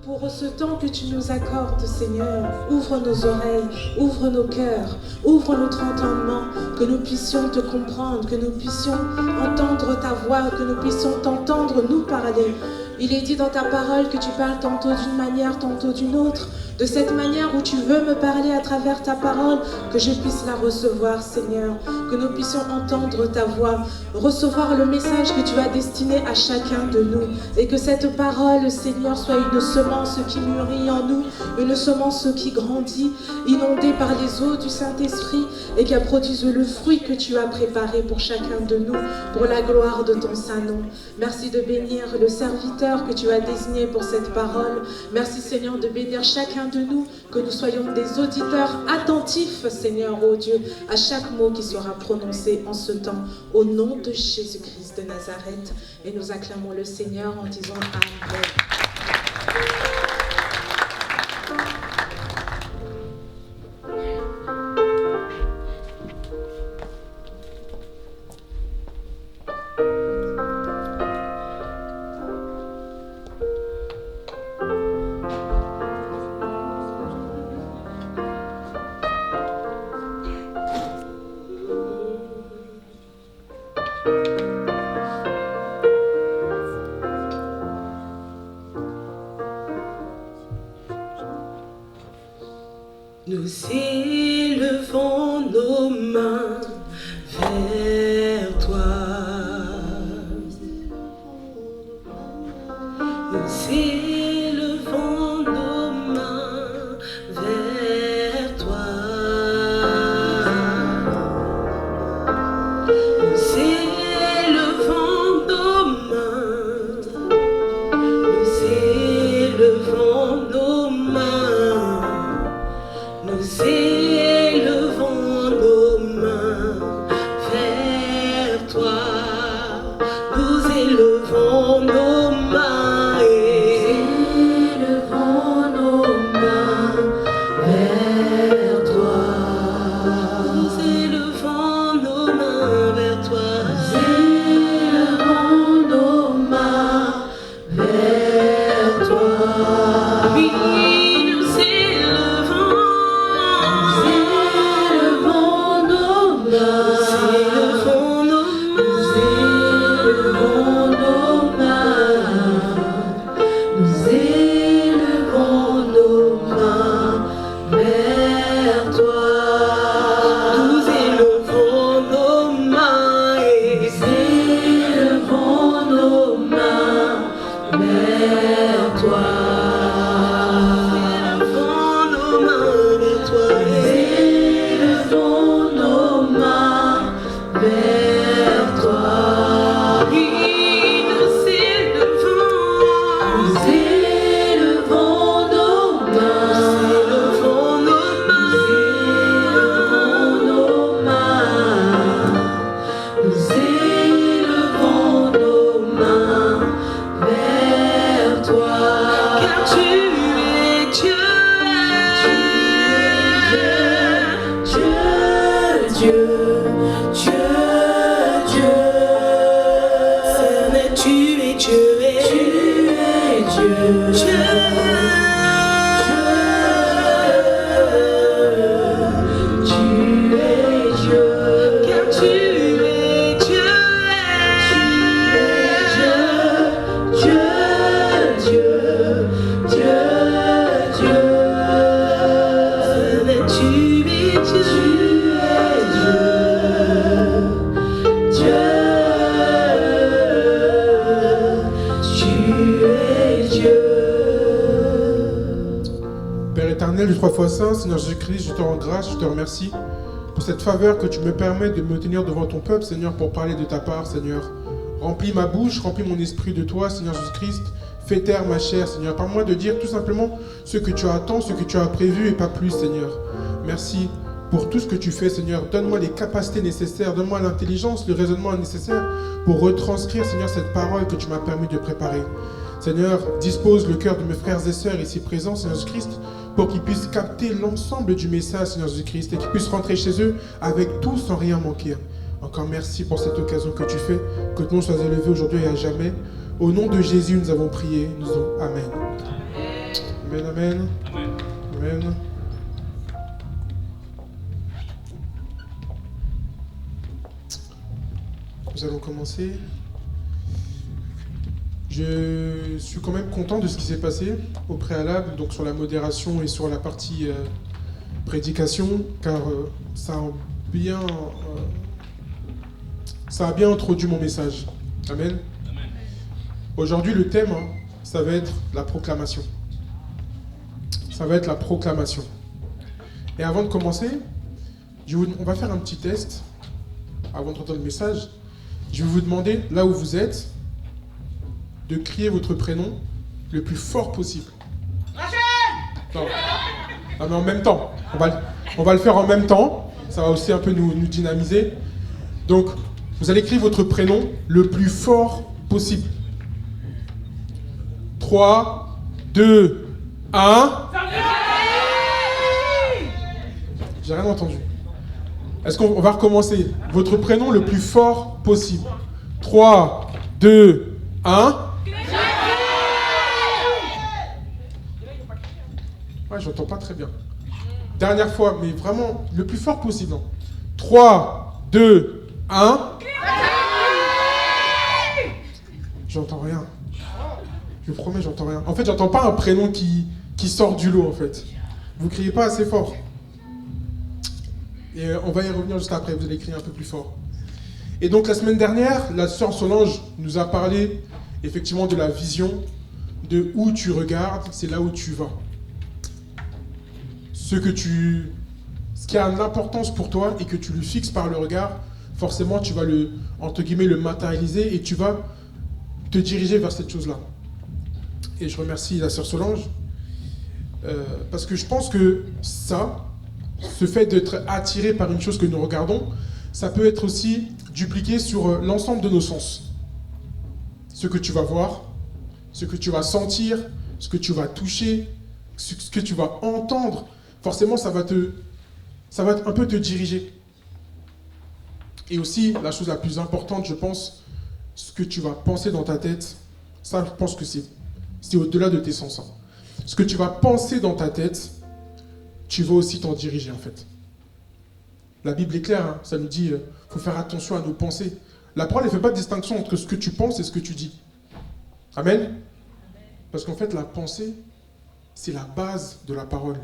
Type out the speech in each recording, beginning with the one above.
pour ce temps que tu nous accordes, Seigneur. Ouvre nos oreilles, ouvre nos cœurs, ouvre notre entendement, que nous puissions te comprendre, que nous puissions entendre ta voix, que nous puissions t'entendre nous parler. Il est dit dans ta parole que tu parles tantôt d'une manière, tantôt d'une autre. De cette manière où tu veux me parler à travers ta parole, que je puisse la recevoir, Seigneur. Que nous puissions entendre ta voix, recevoir le message que tu as destiné à chacun de nous. Et que cette parole, Seigneur, soit une semence qui mûrit en nous, une semence qui grandit, inondée par les eaux du Saint-Esprit, et qui produise le fruit que tu as préparé pour chacun de nous, pour la gloire de ton saint nom. Merci de bénir le serviteur que tu as désigné pour cette parole. Merci, Seigneur, de bénir chacun de nous, que nous soyons des auditeurs attentifs, Seigneur, ô Dieu, à chaque mot qui sera prononcé en ce temps, au nom de Jésus-Christ de Nazareth. Et nous acclamons le Seigneur en disant Amen. Nous élevons nos mains vers toi. Nous élevons nos mains vers toi. Nous élevons nos mains. Nous élevons nos mains. Nous élevons nos mains vers toi. Nous élevons nos mains et élevons nos mains vers toi. Nous élevons nos mains vers toi. Nous élevons nos mains vers toi. Oui, nous élevons. Éternel du 3 fois Saint, Seigneur Jésus-Christ, je te rends grâce, je te remercie pour cette faveur que tu me permets de me tenir devant ton peuple, Seigneur, pour parler de ta part, Seigneur. Remplis ma bouche, remplis mon esprit de toi, Seigneur Jésus-Christ. Fais taire ma chair, Seigneur. Permets-moi de dire tout simplement ce que tu attends, ce que tu as prévu et pas plus, Seigneur. Merci pour tout ce que tu fais, Seigneur. Donne-moi les capacités nécessaires, donne-moi l'intelligence, le raisonnement nécessaire pour retranscrire, Seigneur, cette parole que tu m'as permis de préparer. Seigneur, dispose le cœur de mes frères et sœurs ici présents, Seigneur Jésus-Christ, pour qu'ils puissent capter l'ensemble du message, Seigneur Jésus-Christ, et qu'ils puissent rentrer chez eux avec tout sans rien manquer. Encore merci pour cette occasion que tu fais, que ton nom soit élevé aujourd'hui et à jamais. Au nom de Jésus, nous avons prié, nous avons Amen. Amen, amen. Amen. Amen. Nous allons commencer. Je suis quand même content de ce qui s'est passé au préalable, donc sur la modération et sur la partie prédication, car ça a bien introduit mon message. Amen. Amen. Aujourd'hui, le thème, ça va être la proclamation. Ça va être la proclamation. Et avant de commencer, on va faire un petit test. Avant de entendre le message, je vais vous demander, là où vous êtes, de crier votre prénom le plus fort possible. Non. Non, mais en même temps. On va le faire en même temps. Ça va aussi un peu nous dynamiser. Donc, vous allez crier votre prénom le plus fort possible. 3, 2, 1. J'ai rien entendu. Est-ce qu'on va recommencer? Votre prénom le plus fort possible. 3, 2, 1. Ouais, j'entends pas très bien. Dernière fois, mais vraiment le plus fort possible. 3, 2, 1. J'entends rien. Je vous promets, j'entends rien. En fait, j'entends pas un prénom qui sort du lot, en fait. Vous criez pas assez fort. Et on va y revenir juste après, vous allez crier un peu plus fort. Et donc la semaine dernière, la sœur Solange nous a parlé effectivement de la vision, de où tu regardes, c'est là où tu vas. Ce qui a de l'importance pour toi et que tu le fixes par le regard, forcément tu vas entre guillemets, le matérialiser et tu vas te diriger vers cette chose-là. Et je remercie la sœur Solange, parce que je pense que ce fait d'être attiré par une chose que nous regardons, ça peut être aussi dupliqué sur l'ensemble de nos sens. Ce que tu vas voir, ce que tu vas sentir, ce que tu vas toucher, ce que tu vas entendre, forcément ça va un peu te diriger. Et aussi, la chose la plus importante, je pense, ce que tu vas penser dans ta tête, ça je pense que c'est au-delà de tes sens. Ce que tu vas penser dans ta tête, tu vas aussi t'en diriger en fait. La Bible est claire, ça nous dit, faut faire attention à nos pensées. La parole ne fait pas de distinction entre ce que tu penses et ce que tu dis. Amen. Parce qu'en fait, la pensée, c'est la base de la parole.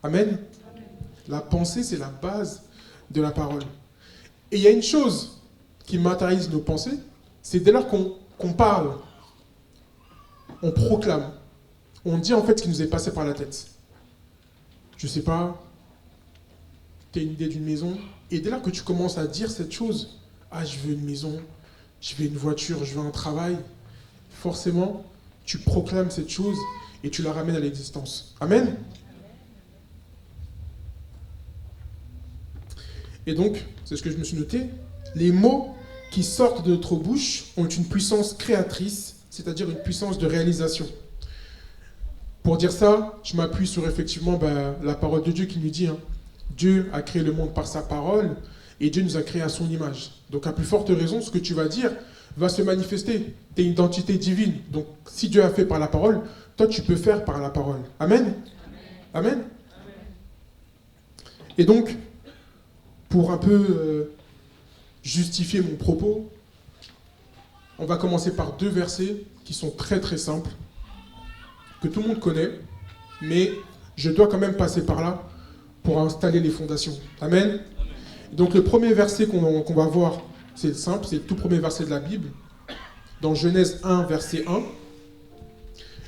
Amen. La pensée, c'est la base de la parole. Et il y a une chose qui matérialise nos pensées, c'est dès lors qu'on parle, on proclame, on dit en fait ce qui nous est passé par la tête. Je sais pas, tu as une idée d'une maison, et dès lors que tu commences à dire cette chose, je veux une maison, je veux une voiture, je veux un travail, forcément, tu proclames cette chose et tu la ramènes à l'existence. Amen. Et donc, c'est ce que je me suis noté, les mots qui sortent de notre bouche ont une puissance créatrice, c'est-à-dire une puissance de réalisation. Pour dire ça, je m'appuie sur effectivement la parole de Dieu qui nous dit, Dieu a créé le monde par sa parole et Dieu nous a créés à son image. Donc à plus forte raison, ce que tu vas dire va se manifester. Tu es une identité divine. Donc si Dieu a fait par la parole, toi tu peux faire par la parole. Amen. Amen. Amen. Et donc, pour un peu justifier mon propos, on va commencer par 2 versets qui sont très très simples, que tout le monde connaît, mais je dois quand même passer par là pour installer les fondations. Amen. Amen. Donc le premier verset qu'on va voir, c'est simple, c'est le tout premier verset de la Bible, dans Genèse 1, verset 1.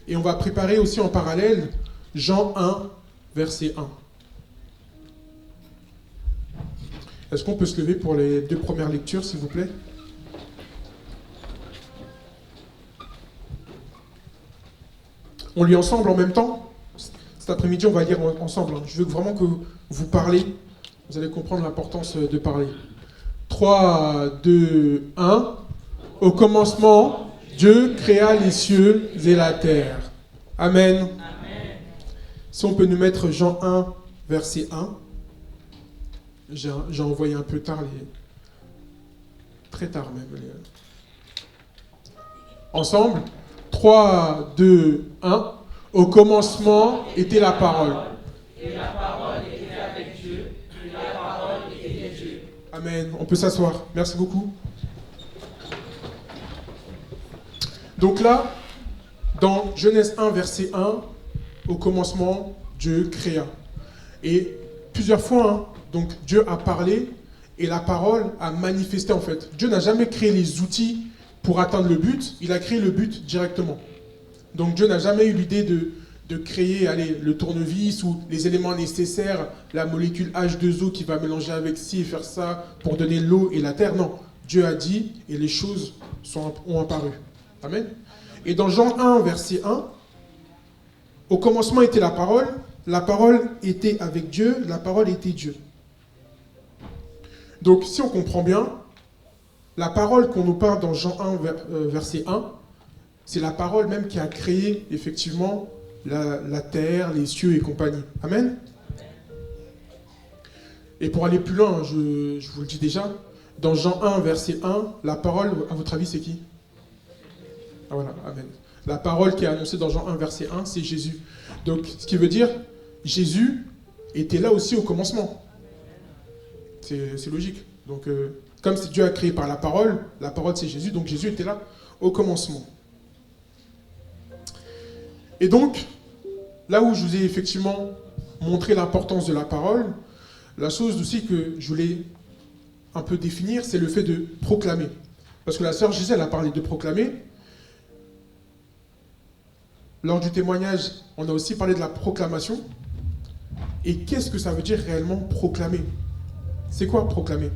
Et on va préparer aussi en parallèle Jean 1, verset 1. Est-ce qu'on peut se lever pour les 2 premières lectures, s'il vous plaît ? On lit ensemble en même temps. Cet après-midi, on va lire ensemble. Je veux vraiment que vous parlez. Vous allez comprendre l'importance de parler. 3, 2, 1. Au commencement, Dieu créa les cieux et la terre. Amen. Amen. Si on peut nous mettre Jean 1, verset 1. J'ai envoyé un peu tard, très tard même. Ensemble, 3, 2, 1. Au commencement était la parole. Et la parole était avec Dieu. Et la parole était Dieu. Amen. On peut s'asseoir. Merci beaucoup. Donc là, dans Genèse 1, verset 1, au commencement, Dieu créa. Et plusieurs fois, hein, donc Dieu a parlé et la parole a manifesté en fait. Dieu n'a jamais créé les outils pour atteindre le but, il a créé le but directement. Donc Dieu n'a jamais eu l'idée de créer le tournevis ou les éléments nécessaires, la molécule H2O qui va mélanger avec ci et faire ça pour donner l'eau et la terre. Non, Dieu a dit et les choses ont apparu. Amen. Et dans Jean 1, verset 1, au commencement était la parole était avec Dieu, la parole était Dieu. Donc si on comprend bien, la parole qu'on nous parle dans Jean 1, verset 1, c'est la parole même qui a créé effectivement la terre, les cieux et compagnie. Amen. Et pour aller plus loin, je vous le dis déjà, dans Jean 1, verset 1, la parole, à votre avis, c'est qui? Ah voilà, amen. La parole qui est annoncée dans Jean 1, verset 1, c'est Jésus. Donc, ce qui veut dire, Jésus était là aussi au commencement. C'est logique. Donc, comme Dieu a créé par la parole c'est Jésus, donc Jésus était là au commencement. Et donc, là où je vous ai effectivement montré l'importance de la parole, la chose aussi que je voulais un peu définir, c'est le fait de proclamer. Parce que la sœur Gisèle a parlé de proclamer. Lors du témoignage, on a aussi parlé de la proclamation. Et qu'est-ce que ça veut dire réellement proclamer? C'est quoi proclamer?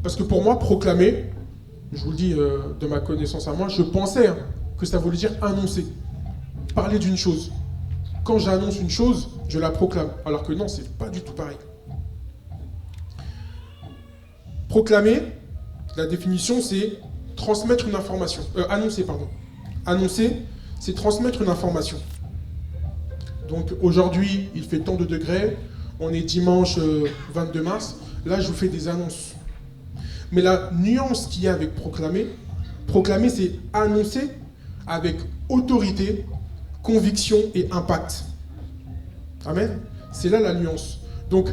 Parce que pour moi, proclamer, je vous le dis de ma connaissance à moi, je pensais que ça voulait dire annoncer, parler d'une chose. Quand j'annonce une chose, je la proclame. Alors que non, c'est pas du tout pareil. Proclamer, la définition, c'est transmettre une information. Annoncer, pardon. Annoncer, c'est transmettre une information. Donc aujourd'hui, il fait tant de degrés, on est dimanche 22 mars, là je vous fais des annonces. Mais la nuance qu'il y a avec proclamer, c'est annoncer avec autorité, conviction et impact. Amen. C'est là la nuance. Donc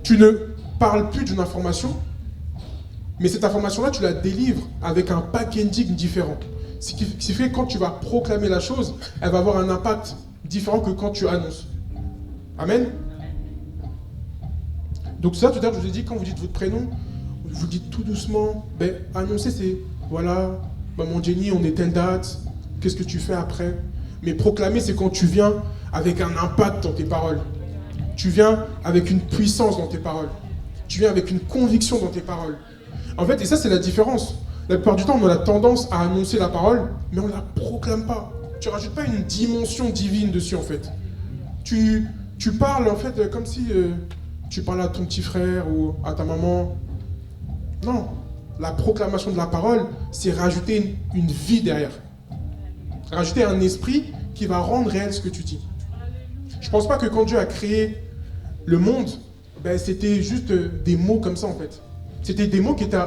tu ne parles plus d'une information, mais cette information-là, tu la délivres avec un packaging différent. Ce qui fait que quand tu vas proclamer la chose, elle va avoir un impact différent que quand tu annonces. Amen. Donc ça, tout à l'heure, je vous ai dit, quand vous dites votre prénom, vous dites tout doucement. Annoncer, c'est, voilà, maman Jenny, on est telle date, qu'est-ce que tu fais après? Mais proclamer, c'est quand tu viens avec un impact dans tes paroles. Tu viens avec une puissance dans tes paroles. Tu viens avec une conviction dans tes paroles. En fait, et ça, c'est la différence. La plupart du temps, on a tendance à annoncer la parole, mais on ne la proclame pas. Tu ne rajoutes pas une dimension divine dessus, en fait. Tu parles, en fait, comme si tu parles à ton petit frère ou à ta maman. Non. La proclamation de la parole, c'est rajouter une vie derrière. Rajouter un esprit qui va rendre réel ce que tu dis. Je ne pense pas que quand Dieu a créé le monde, c'était juste des mots comme ça, en fait. C'était des mots qui étaient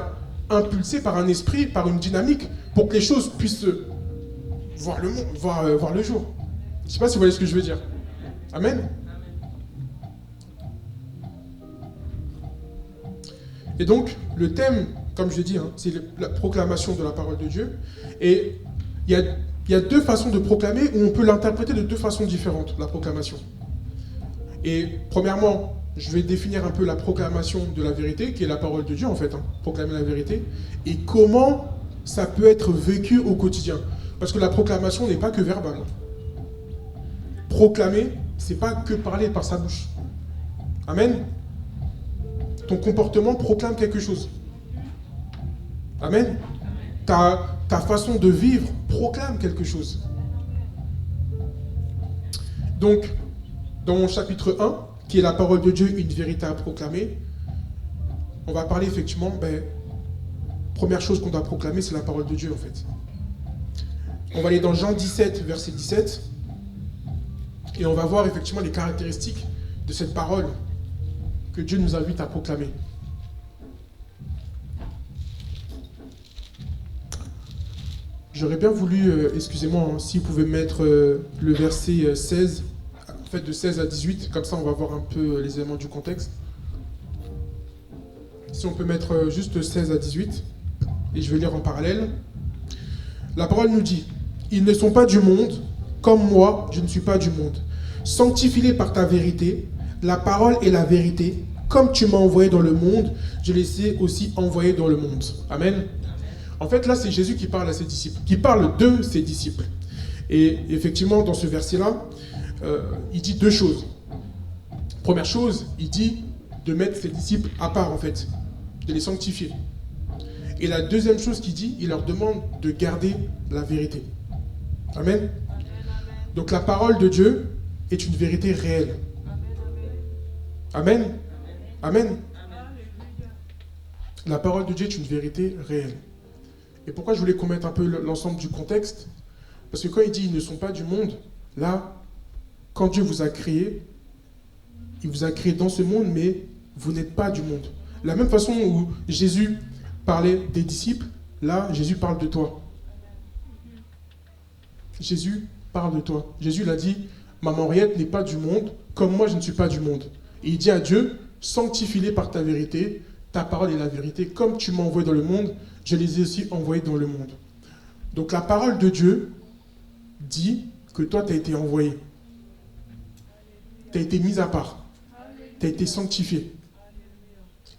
impulsés par un esprit, par une dynamique, pour que les choses puissent voir le monde, voir le jour. Je ne sais pas si vous voyez ce que je veux dire. Amen. Et donc, le thème, comme je l'ai dit, c'est la proclamation de la parole de Dieu. Et il y a deux façons de proclamer, où on peut l'interpréter de deux façons différentes, la proclamation. Et premièrement, je vais définir un peu la proclamation de la vérité, qui est la parole de Dieu en fait, proclamer la vérité, et comment ça peut être vécu au quotidien. Parce que la proclamation n'est pas que verbale. Proclamer, c'est pas que parler par sa bouche. Amen. Ton comportement proclame quelque chose. Amen. Ta façon de vivre proclame quelque chose. Donc, dans mon chapitre 1, qui est la parole de Dieu, une vérité à proclamer, on va parler effectivement, première chose qu'on doit proclamer, c'est la parole de Dieu en fait. On va aller dans Jean 17, verset 17, et on va voir effectivement les caractéristiques de cette parole que Dieu nous invite à proclamer. J'aurais bien voulu, excusez-moi, hein, si vous pouvez mettre le verset 16, en fait de 16 à 18, comme ça on va voir un peu les éléments du contexte. Si on peut mettre juste 16 à 18, et je vais lire en parallèle. La parole nous dit, « Ils ne sont pas du monde, comme moi, je ne suis pas du monde. Sanctifie-les par ta vérité, la parole est la vérité. Comme tu m'as envoyé dans le monde, je les ai aussi envoyés dans le monde. » Amen. En fait, là, c'est Jésus qui parle à ses disciples, qui parle de ses disciples. Et effectivement, dans ce verset-là, il dit deux choses. Première chose, il dit de mettre ses disciples à part, en fait, de les sanctifier. Et la deuxième chose qu'il dit, il leur demande de garder la vérité. Amen. Donc la parole de Dieu est une vérité réelle. Amen. Amen. La parole de Dieu est une vérité réelle. Et pourquoi je voulais qu'on mette un peu l'ensemble du contexte? Parce que quand il dit ils ne sont pas du monde, là, quand Dieu vous a créé, il vous a créé dans ce monde, mais vous n'êtes pas du monde. La même façon où Jésus parlait des disciples, là, Jésus parle de toi. Jésus parle de toi. Jésus l'a dit, maman Henriette n'est pas du monde, comme moi je ne suis pas du monde. Et il dit à Dieu, sanctifie-les par ta vérité, ta parole est la vérité. Comme tu m'as envoyé dans le monde, je les ai aussi envoyés dans le monde. Donc la parole de Dieu dit que toi tu as été envoyé. Tu as été mis à part. Tu as été sanctifié.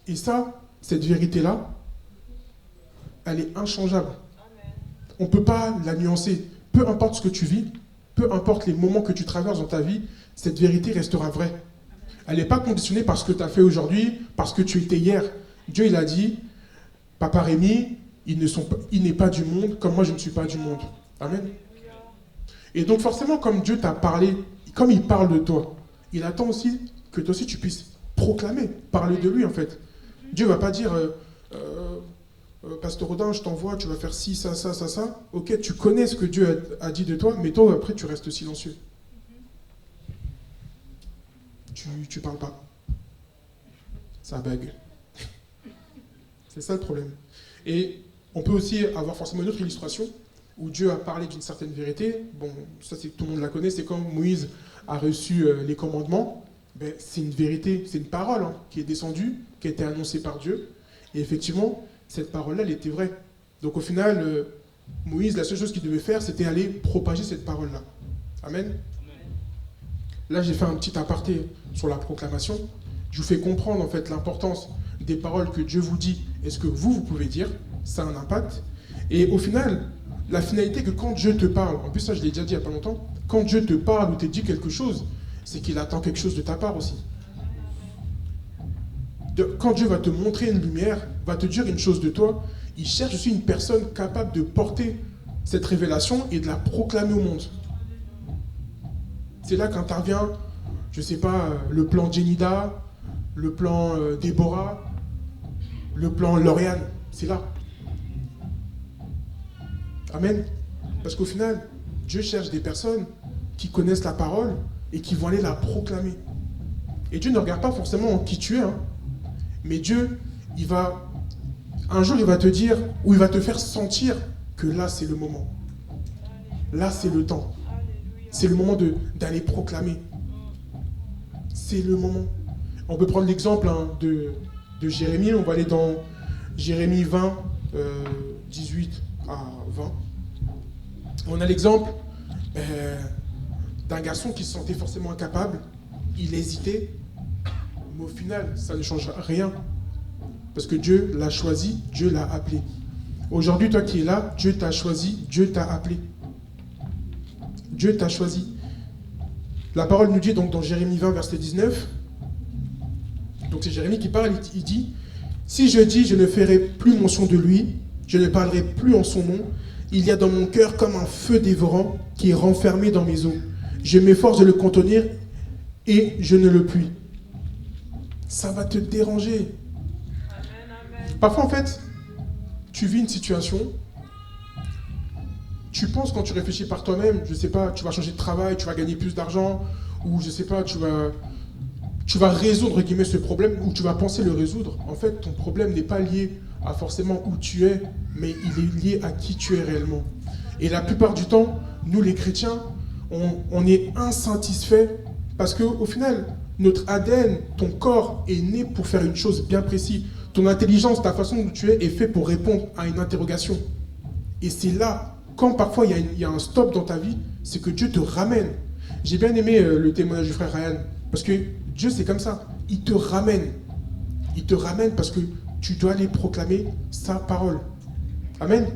Et ça, cette vérité-là, elle est inchangeable. On ne peut pas la nuancer. Peu importe ce que tu vis, peu importe les moments que tu traverses dans ta vie, cette vérité restera vraie. Elle n'est pas conditionnée par ce que tu as fait aujourd'hui, parce que tu étais hier. Dieu, il a dit, Papa Rémi, il n'est pas du monde, comme moi je ne suis pas du monde. Amen. Et donc forcément, comme Dieu t'a parlé, comme il parle de toi, il attend aussi que toi aussi tu puisses proclamer, parler de lui en fait. Dieu ne va pas dire, Pasteur Rodin, je t'envoie, tu vas faire ci, ça, ça, ça, ça. Ok, tu connais ce que Dieu a dit de toi, mais toi après tu restes silencieux. Tu parles pas. Ça bug. C'est ça le problème. Et on peut aussi avoir forcément une autre illustration où Dieu a parlé d'une certaine vérité. Bon, ça c'est tout le monde la connaît, c'est quand Moïse a reçu les commandements. Ben, c'est une vérité, c'est une parole qui est descendue, qui a été annoncée par Dieu. Et effectivement, cette parole-là, elle était vraie. Donc au final, Moïse, la seule chose qu'il devait faire, c'était aller propager cette parole-là. Amen. Là, j'ai fait un petit aparté sur la proclamation. Je vous fais comprendre en fait l'importance des paroles que Dieu vous dit et ce que vous pouvez dire. Ça a un impact. Et au final, la finalité que quand Dieu te parle, en plus ça je l'ai déjà dit il n'y a pas longtemps, quand Dieu te parle ou te dit quelque chose, c'est qu'il attend quelque chose de ta part aussi. Quand Dieu va te montrer une lumière, va te dire une chose de toi, il cherche aussi une personne capable de porter cette révélation et de la proclamer au monde. C'est là qu'intervient, je ne sais pas, le plan Jenida, le plan Déborah, le plan Lauriane. C'est là. Amen. Parce qu'au final, Dieu cherche des personnes qui connaissent la parole et qui vont aller la proclamer. Et Dieu ne regarde pas forcément en qui tu es, mais Dieu, un jour, il va te dire, ou il va te faire sentir que là, c'est le moment. Là, c'est le temps. C'est le moment d'aller proclamer. C'est le moment. On peut prendre l'exemple de Jérémie. On va aller dans Jérémie 20, 18 à 20. On a l'exemple d'un garçon qui se sentait forcément incapable. Il hésitait. Mais au final, ça ne change rien. Parce que Dieu l'a choisi, Dieu l'a appelé. Aujourd'hui, toi qui es là, Dieu t'a choisi, Dieu t'a appelé. Dieu t'a choisi. La parole nous dit donc dans Jérémie 20, verset 19, donc c'est Jérémie qui parle, il dit « Si je dis, je ne ferai plus mention de lui, je ne parlerai plus en son nom, il y a dans mon cœur comme un feu dévorant qui est renfermé dans mes os. Je m'efforce de le contenir et je ne le puis. » Ça va te déranger. Parfois, en fait, tu vis une situation, tu penses quand tu réfléchis par toi-même, je sais pas, tu vas changer de travail, tu vas gagner plus d'argent, ou je sais pas, tu vas résoudre guillemets ce problème, ou tu vas penser le résoudre. En fait, ton problème n'est pas lié à forcément où tu es, mais il est lié à qui tu es réellement. Et la plupart du temps, nous les chrétiens, on est insatisfaits parce qu'au final, notre ADN, ton corps est né pour faire une chose bien précise. Ton intelligence, ta façon dont tu es fait pour répondre à une interrogation. Et c'est là, quand parfois il y a un stop dans ta vie, c'est que Dieu te ramène. J'ai bien aimé le témoignage du frère Ryan, parce que Dieu c'est comme ça, il te ramène. Il te ramène parce que tu dois aller proclamer sa parole. Amen.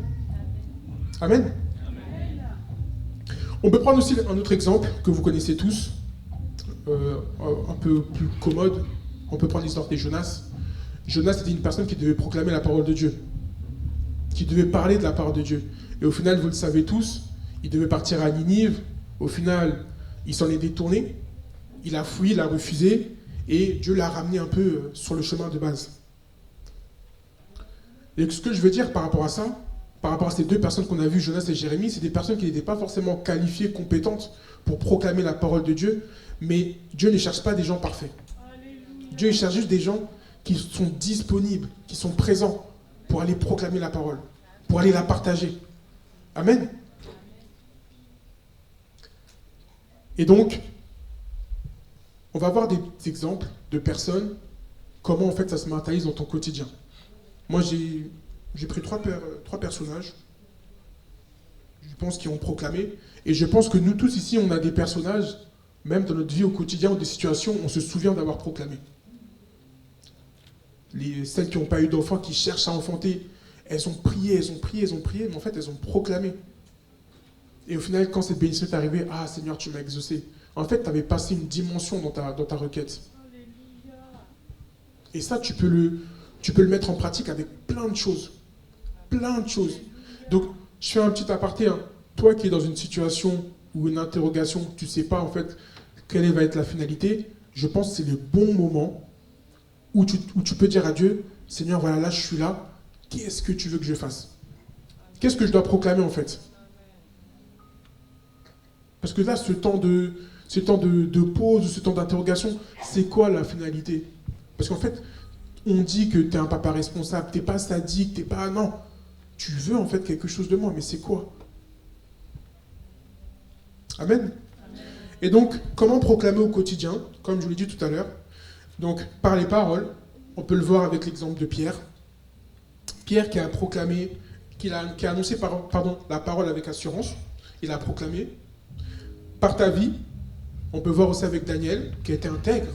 Amen. On peut prendre aussi un autre exemple que vous connaissez tous, un peu plus commode. On peut prendre l'histoire de Jonas. Jonas était une personne qui devait proclamer la parole de Dieu, qui devait parler de la parole de Dieu. Et au final, vous le savez tous, il devait partir à Ninive. Au final, il s'en est détourné, il a fui, il a refusé, et Dieu l'a ramené un peu sur le chemin de base. Et ce que je veux dire par rapport à ça, par rapport à ces deux personnes qu'on a vues, Jonas et Jérémie, c'est des personnes qui n'étaient pas forcément qualifiées, compétentes pour proclamer la parole de Dieu, mais Dieu ne cherche pas des gens parfaits. Dieu il cherche juste des gens qui sont disponibles, qui sont présents pour aller proclamer la parole, pour aller la partager. Amen. Et donc, on va voir des exemples de personnes, comment en fait ça se matérialise dans ton quotidien. Moi j'ai pris trois personnages, je pense, qui ont proclamé, et je pense que nous tous ici, on a des personnages, même dans notre vie au quotidien, ou des situations, on se souvient d'avoir proclamé. Celles qui n'ont pas eu d'enfants, qui cherchent à enfanter, elles ont prié, mais en fait elles ont proclamé. Et au final, quand cette bénédiction est arrivée, ah Seigneur, tu m'as exaucé. En fait, tu avais passé une dimension dans ta requête. Et ça, tu peux le mettre en pratique avec plein de choses. Plein de choses. Donc, je fais un petit aparté. Hein. Toi qui es dans une situation ou une interrogation, tu ne sais pas en fait quelle va être la finalité, je pense que c'est le bon moment où tu peux dire à Dieu, Seigneur, voilà, là je suis là, qu'est-ce que tu veux que je fasse? Qu'est-ce que je dois proclamer en fait? Parce que là, ce temps de pause, ce temps d'interrogation, c'est quoi la finalité? Parce qu'en fait, on dit que tu es un papa responsable, tu n'es pas sadique, tu n'es pas... Non, tu veux en fait quelque chose de moi, mais c'est quoi? Amen. Et donc, comment proclamer au quotidien? Comme je vous l'ai dit tout à l'heure, donc par les paroles, on peut le voir avec l'exemple de Pierre. Pierre qui a proclamé, qui a annoncé la parole avec assurance, il a proclamé. Par ta vie, on peut voir aussi avec Daniel, qui a été intègre.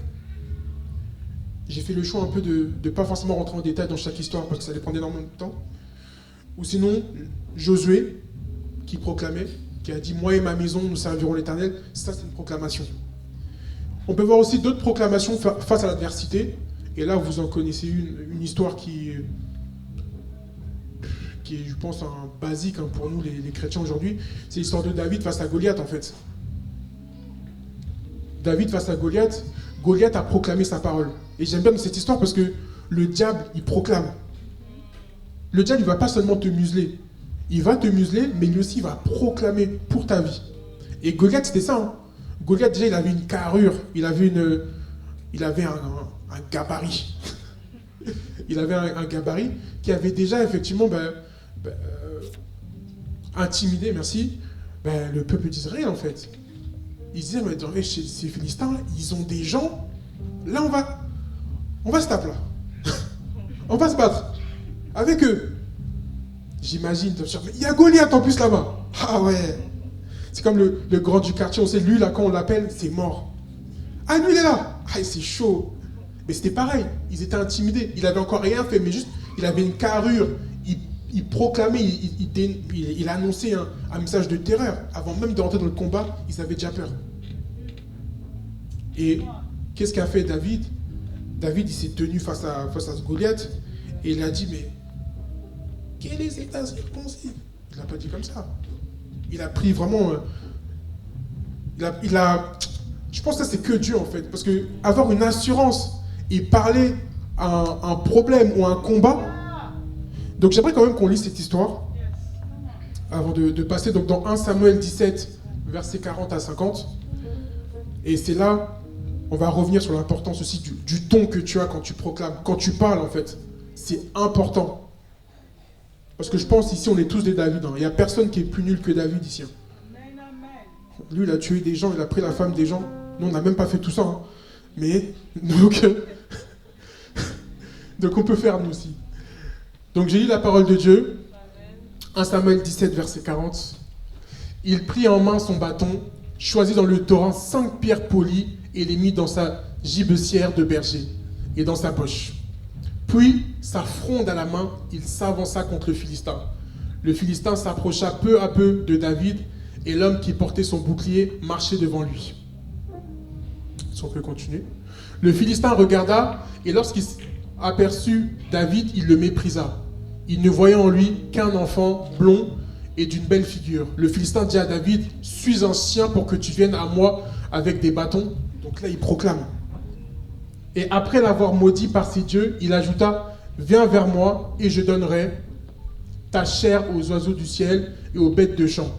J'ai fait le choix un peu de ne pas forcément rentrer en détail dans chaque histoire, parce que ça allait prendre énormément de temps. Ou sinon, Josué, qui proclamait, qui a dit « Moi et ma maison, nous servirons l'Éternel ». Ça, c'est une proclamation. On peut voir aussi d'autres proclamations face à l'adversité. Et là, vous en connaissez une histoire qui est, je pense, un basique pour nous, les chrétiens aujourd'hui. C'est l'histoire de David face à Goliath, en fait. David face à Goliath, Goliath a proclamé sa parole. Et j'aime bien cette histoire parce que le diable, il proclame. Le diable, il ne va pas seulement te museler. Il va te museler, mais lui aussi, il va proclamer pour ta vie. Et Goliath, c'était ça. Hein. Goliath, déjà, il avait une carrure, il avait un gabarit. Il avait un gabarit qui avait déjà, effectivement, intimidé, le peuple d'Israël, en fait. Ils disaient, mais dans ces Philistins, ils ont des gens, là, on va se taper, là. On va se battre avec eux. J'imagine, mais il y a Goliath en plus là-bas. Ah ouais. C'est comme le grand du quartier, on sait, lui, là, quand on l'appelle, c'est mort. Ah, lui, il est là. Ah, c'est chaud. Mais c'était pareil, ils étaient intimidés. Il avait encore rien fait, mais juste, il avait une carrure. Il proclamait, il annonçait un message de terreur. Avant même de rentrer dans le combat, ils avaient déjà peur. Et qu'est-ce qu'a fait David? David, il s'est tenu face à ce Goliath et il a dit, mais quels les États circoncis? Il n'a pas dit comme ça. Il a pris vraiment... je pense que ça, c'est que Dieu, en fait. Parce que avoir une assurance et parler à un problème ou à un combat... Donc j'aimerais quand même qu'on lise cette histoire avant de passer donc, dans 1 Samuel 17, versets 40 à 50. Et c'est là, on va revenir sur l'importance aussi du ton que tu as quand tu proclames, quand tu parles en fait. C'est important. Parce que je pense ici, on est tous des David. Hein. Il n'y a personne qui est plus nul que David ici. Hein. Lui, il a tué des gens, il a pris la femme des gens. Nous, on n'a même pas fait tout ça. Hein. Mais, donc on peut faire nous aussi. Donc j'ai lu la parole de Dieu. 1 Samuel 17, verset 40. Il prit en main son bâton, choisit dans le torrent 5 pierres polies et les mit dans sa gibecière de berger et dans sa poche. Puis, sa fronde à la main, il s'avança contre le Philistin. Le Philistin s'approcha peu à peu de David et l'homme qui portait son bouclier marchait devant lui. Si on peut continuer. Le Philistin regarda et lorsqu'il aperçut David, il le méprisa. Il ne voyait en lui qu'un enfant blond et d'une belle figure. Le Philistin dit à David, « Suis un chien pour que tu viennes à moi avec des bâtons. » Donc là, il proclame. Et après l'avoir maudit par ses dieux, il ajouta, « Viens vers moi et je donnerai ta chair aux oiseaux du ciel et aux bêtes de champ. »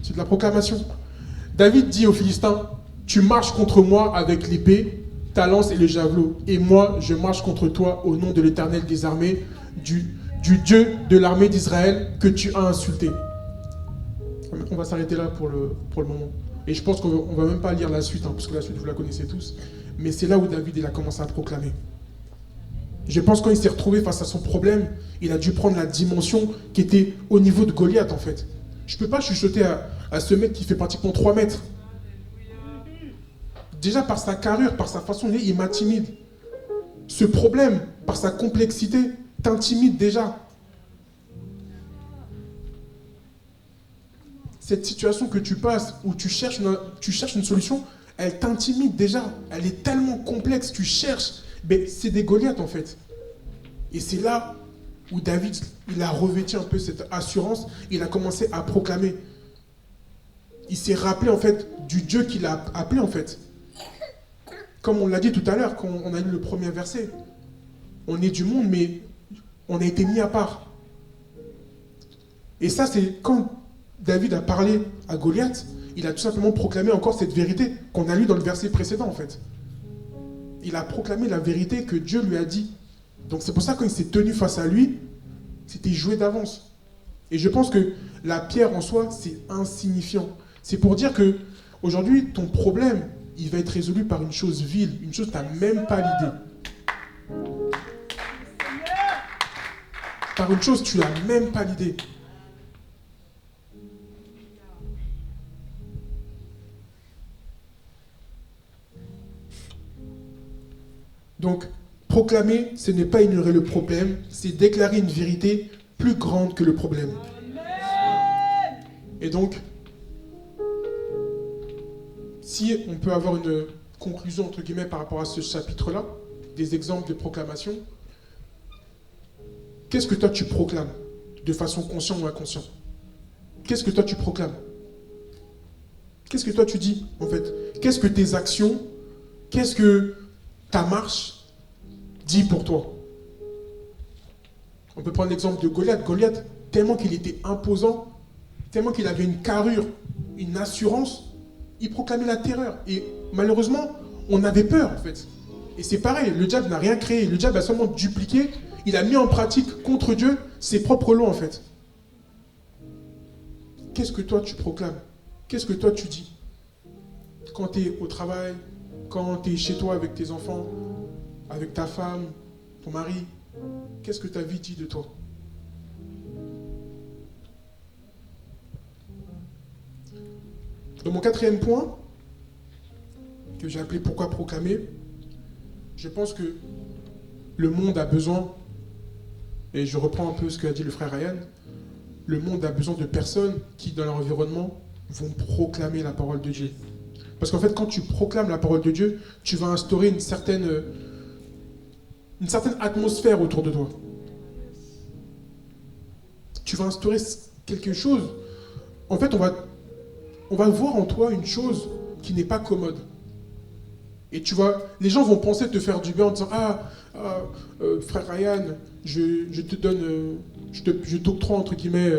C'est de la proclamation. David dit aux Philistins, « Tu marches contre moi avec l'épée, ta lance et le javelot, et moi je marche contre toi au nom de l'Éternel des armées, du Dieu de l'armée d'Israël que tu as insulté. » On va s'arrêter là pour le moment. Et je pense qu'on ne va même pas lire la suite, hein, parce que la suite vous la connaissez tous. Mais c'est là où David il a commencé à proclamer. Je pense que quand il s'est retrouvé face à son problème, il a dû prendre la dimension qui était au niveau de Goliath en fait. Je ne peux pas chuchoter à ce mec qui fait pratiquement 3 mètres. Déjà par sa carrure, par sa façon de dire, il m'intimide. Ce problème, par sa complexité, t'intimide déjà. Cette situation que tu passes, où tu cherches une solution, elle t'intimide déjà. Elle est tellement complexe, tu cherches. Mais c'est des Goliaths en fait. Et c'est là où David, il a revêtu un peu cette assurance. Il a commencé à proclamer. Il s'est rappelé en fait du Dieu qu'il a appelé en fait. Comme on l'a dit tout à l'heure, quand on a lu le premier verset. On est du monde, mais on a été mis à part. Et ça, c'est quand David a parlé à Goliath, il a tout simplement proclamé encore cette vérité qu'on a lue dans le verset précédent, en fait. Il a proclamé la vérité que Dieu lui a dit. Donc c'est pour ça que quand il s'est tenu face à lui, c'était joué d'avance. Et je pense que la pierre en soi, c'est insignifiant. C'est pour dire que aujourd'hui, ton problème, il va être résolu par une chose vile, une chose que tu n'as même pas l'idée. Par une chose, tu n'as même pas l'idée. Donc, proclamer, ce n'est pas ignorer le problème, c'est déclarer une vérité plus grande que le problème. Et donc, si on peut avoir une conclusion, entre guillemets, par rapport à ce chapitre-là, des exemples de proclamation, qu'est-ce que toi tu proclames, de façon consciente ou inconsciente? Qu'est-ce que toi tu proclames? Qu'est-ce que toi tu dis, en fait? Qu'est-ce que tes actions, qu'est-ce que ta marche dit pour toi? On peut prendre l'exemple de Goliath. Goliath, tellement qu'il était imposant, tellement qu'il avait une carrure, une assurance, il proclamait la terreur. Et malheureusement, on avait peur, en fait. Et c'est pareil, le diable n'a rien créé. Le diable a seulement dupliqué, il a mis en pratique contre Dieu ses propres lois, en fait. Qu'est-ce que toi tu proclames? Qu'est-ce que toi tu dis? Quand tu es au travail, quand tu es chez toi avec tes enfants, avec ta femme, ton mari, qu'est-ce que ta vie dit de toi? Dans mon 4e point, que j'ai appelé « Pourquoi proclamer ?», je pense que le monde a besoin, et je reprends un peu ce qu'a dit le frère Ryan, le monde a besoin de personnes qui, dans leur environnement, vont proclamer la parole de Dieu. Parce qu'en fait, quand tu proclames la parole de Dieu, tu vas instaurer une certaine atmosphère autour de toi. Tu vas instaurer quelque chose. En fait, on va voir en toi une chose qui n'est pas commode. Et les gens vont penser te faire du bien en disant frère Ryan, je te donne, je t'octroie entre guillemets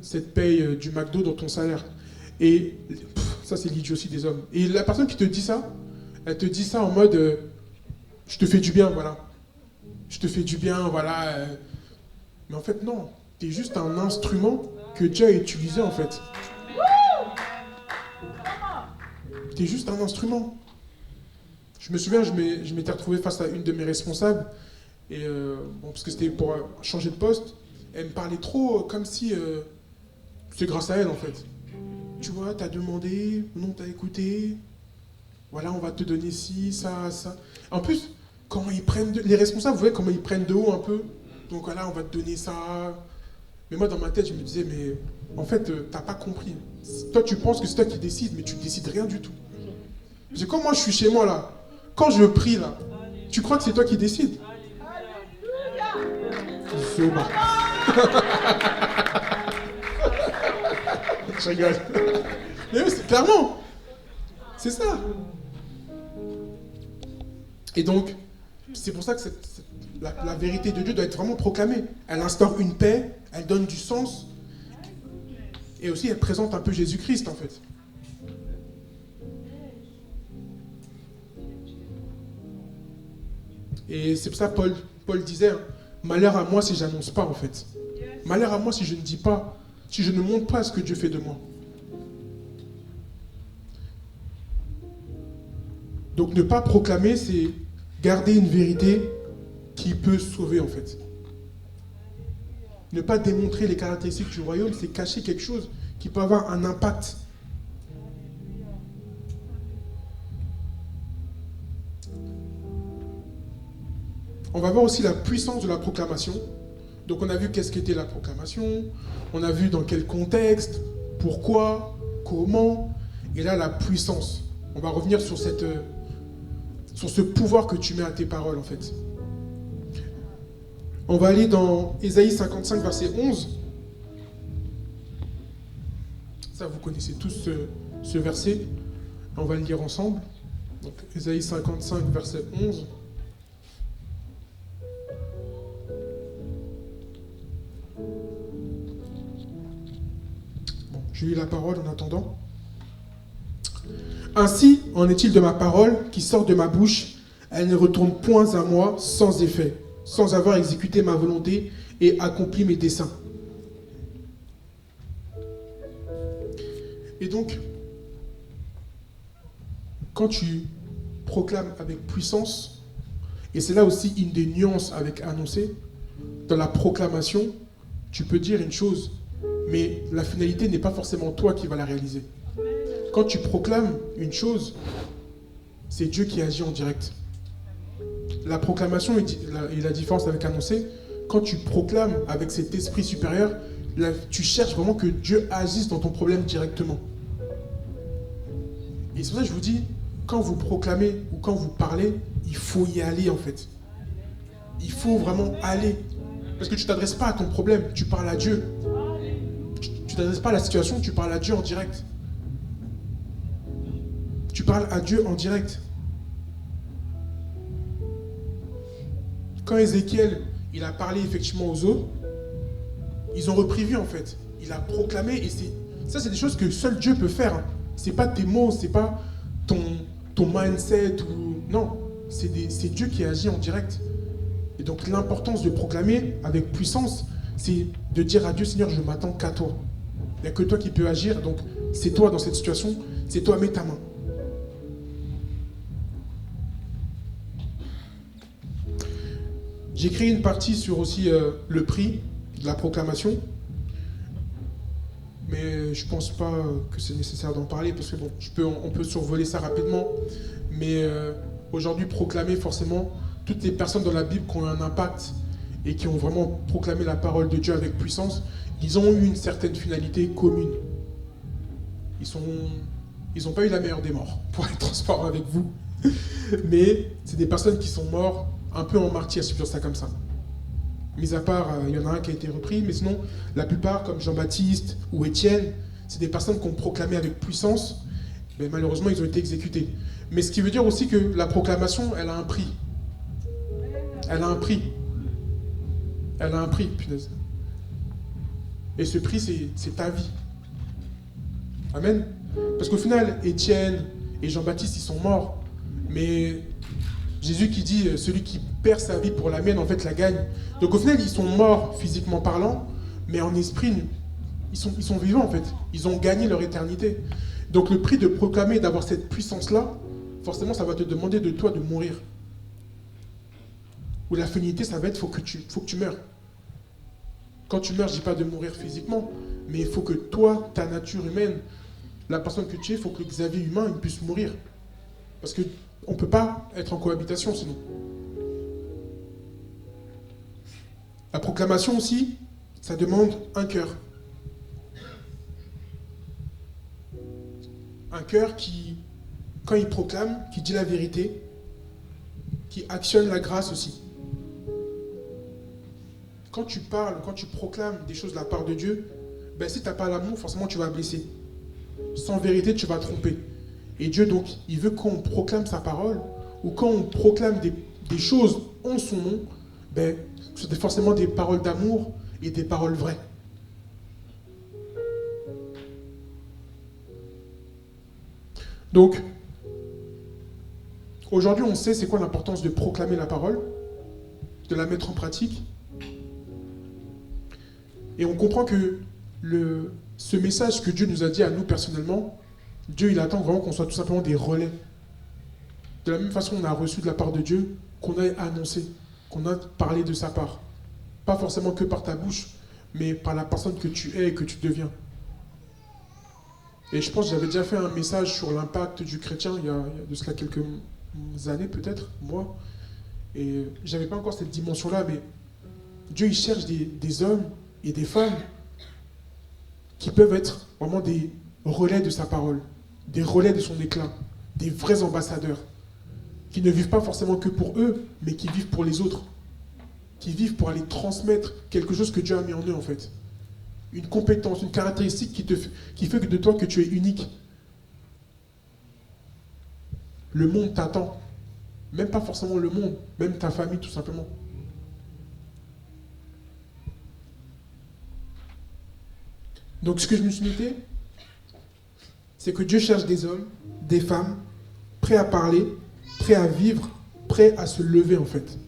cette paye du McDo dans ton salaire. Et ça, c'est l'idiotie des hommes. Et la personne qui te dit ça, elle te dit ça en mode je te fais du bien, voilà. Je te fais du bien, voilà. Mais en fait, non. Tu es juste un instrument que Dieu a utilisé, en fait. Tu es juste un instrument. Je me souviens, je m'étais retrouvé face à une de mes responsables, et parce que c'était pour changer de poste. Elle me parlait trop comme si c'est grâce à elle, en fait. Tu vois, t'as demandé, non, t'as écouté. Voilà, on va te donner ci, ça, ça. En plus, comment ils prennent les responsables, vous voyez comment ils prennent de haut un peu. Donc voilà, on va te donner ça. Mais moi, dans ma tête, je me disais, mais en fait, t'as pas compris. Toi, tu penses que c'est toi qui décides, mais tu décides rien du tout. Parce que quand moi, je suis chez moi, là, quand je prie, là, tu crois que c'est toi qui décides? C'est bon. Je rigole. Mais oui, c'est clairement. C'est ça. Et donc, c'est pour ça que la vérité de Dieu doit être vraiment proclamée. Elle instaure une paix, elle donne du sens. Et aussi, elle présente un peu Jésus-Christ, en fait. Et c'est pour ça que Paul disait, malheur à moi si je n'annonce pas, en fait. Malheur à moi si je ne dis pas, si je ne montre pas ce que Dieu fait de moi. Donc ne pas proclamer, c'est garder une vérité qui peut sauver, en fait. Ne pas démontrer les caractéristiques du royaume, c'est cacher quelque chose qui peut avoir un impact. On va voir aussi la puissance de la proclamation. Donc on a vu qu'est-ce qu'était la proclamation, on a vu dans quel contexte, pourquoi, comment, et là la puissance. On va revenir sur ce pouvoir que tu mets à tes paroles, en fait. On va aller dans Ésaïe 55, verset 11. Ça, vous connaissez tous ce verset. On va le lire ensemble. Donc, Ésaïe 55, verset 11. Bon, je lis la parole en attendant. Ainsi en est-il de ma parole qui sort de ma bouche, elle ne retourne point à moi sans effet, sans avoir exécuté ma volonté et accompli mes desseins. Et donc, quand tu proclames avec puissance, et c'est là aussi une des nuances avec annoncer, dans la proclamation, tu peux dire une chose, mais la finalité n'est pas forcément toi qui vas la réaliser. Quand tu proclames une chose, c'est Dieu qui agit en direct. La proclamation et la différence avec annoncer, quand tu proclames avec cet esprit supérieur, tu cherches vraiment que Dieu agisse dans ton problème directement. Et c'est pour ça que je vous dis, quand vous proclamez ou quand vous parlez, il faut y aller, en fait. Il faut vraiment aller. Parce que tu ne t'adresses pas à ton problème, tu parles à Dieu. Tu ne t'adresses pas à la situation, tu parles à Dieu en direct. Tu parles à Dieu en direct. Quand Ézéchiel, il a parlé effectivement aux eaux, ils ont repris vie, en fait. Il a proclamé, et ça, c'est des choses que seul Dieu peut faire. Hein. C'est pas tes mots, c'est pas ton mindset, non. C'est Dieu qui agit en direct. Et donc l'importance de proclamer avec puissance, c'est de dire à Dieu, Seigneur, je m'attends qu'à toi. Il n'y a que toi qui peux agir, donc c'est toi dans cette situation, c'est toi, mets ta main. J'ai créé une partie sur aussi le prix de la proclamation, mais je ne pense pas que c'est nécessaire d'en parler, parce que bon, on peut survoler ça rapidement, mais aujourd'hui, proclamer forcément, toutes les personnes dans la Bible qui ont un impact et qui ont vraiment proclamé la parole de Dieu avec puissance, ils ont eu une certaine finalité commune. Ils n'ont pas eu la meilleure des morts, pour être transparent avec vous, mais c'est des personnes qui sont mortes un peu en martyr, si je peux dire ça comme ça. Mis à part, il y en a un qui a été repris, mais sinon, la plupart, comme Jean-Baptiste ou Étienne, c'est des personnes qui ont proclamé avec puissance, mais malheureusement, ils ont été exécutés. Mais ce qui veut dire aussi que la proclamation, elle a un prix. Elle a un prix. Elle a un prix, punaise. Et ce prix, c'est ta vie. Amen. Parce qu'au final, Étienne et Jean-Baptiste, ils sont morts. Mais Jésus qui dit, celui qui perd sa vie pour la mienne, en fait, la gagne. Donc au final, ils sont morts physiquement parlant, mais en esprit, ils sont vivants, en fait. Ils ont gagné leur éternité. Donc le prix de proclamer, d'avoir cette puissance-là, forcément, ça va te demander de toi de mourir. Ou la finalité, ça va être, faut que tu meurs. Quand tu meurs, je ne dis pas de mourir physiquement, mais il faut que toi, ta nature humaine, la personne que tu es, il faut que Xavier humain il puisse mourir. Parce qu'on ne peut pas être en cohabitation sinon. La proclamation aussi, ça demande un cœur. Un cœur qui, quand il proclame, qui dit la vérité, qui actionne la grâce aussi. Quand tu parles, quand tu proclames des choses de la part de Dieu, ben si tu n'as pas l'amour, forcément tu vas blesser. Sans vérité, tu vas tromper. Et Dieu, donc, il veut qu'on proclame sa parole, ou quand on proclame des choses en son nom, ben, c'est forcément des paroles d'amour et des paroles vraies. Donc, aujourd'hui, on sait c'est quoi l'importance de proclamer la parole, de la mettre en pratique. Et on comprend que ce message que Dieu nous a dit à nous personnellement, Dieu il attend vraiment qu'on soit tout simplement des relais. De la même façon, on a reçu de la part de Dieu qu'on a annoncé, qu'on a parlé de sa part. Pas forcément que par ta bouche, mais par la personne que tu es et que tu deviens. Et je pense que j'avais déjà fait un message sur l'impact du chrétien il y a de cela quelques années peut-être, mois. Et j'avais pas encore cette dimension-là, mais Dieu il cherche des hommes et des femmes qui peuvent être vraiment des relais de sa parole, des relais de son éclat, des vrais ambassadeurs, qui ne vivent pas forcément que pour eux, mais qui vivent pour les autres, qui vivent pour aller transmettre quelque chose que Dieu a mis en eux en fait. Une compétence, une caractéristique qui fait que de toi que tu es unique. Le monde t'attend, même pas forcément le monde, même ta famille tout simplement. Donc ce que je me suis noté, c'est que Dieu cherche des hommes, des femmes, prêts à parler, prêts à vivre, prêts à se lever en fait.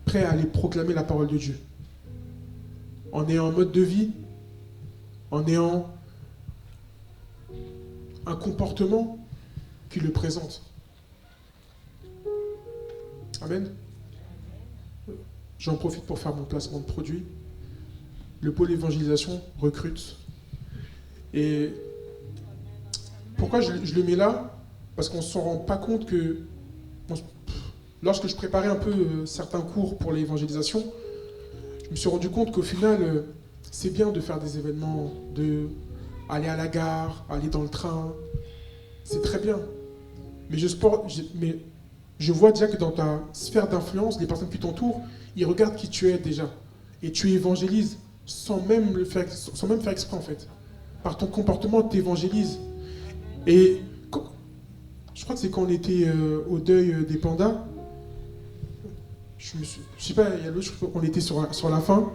Prêts à aller proclamer la parole de Dieu. En ayant un mode de vie, en ayant un comportement qui le présente. Amen. J'en profite pour faire mon placement de produit. Le pôle évangélisation recrute. Et pourquoi je le mets là? Parce qu'on ne s'en rend pas compte que lorsque je préparais un peu certains cours pour l'évangélisation, je me suis rendu compte qu'au final, c'est bien de faire des événements, de aller à la gare, aller dans le train. C'est très bien. Mais je vois déjà que dans ta sphère d'influence, les personnes qui t'entourent, ils regardent qui tu es déjà. Et tu évangélises sans même faire exprès en fait. Par ton comportement, tu évangélises. Et je crois que c'est quand on était au deuil des pandas, je sais pas, il y a l'autre, je crois qu'on était sur la fin,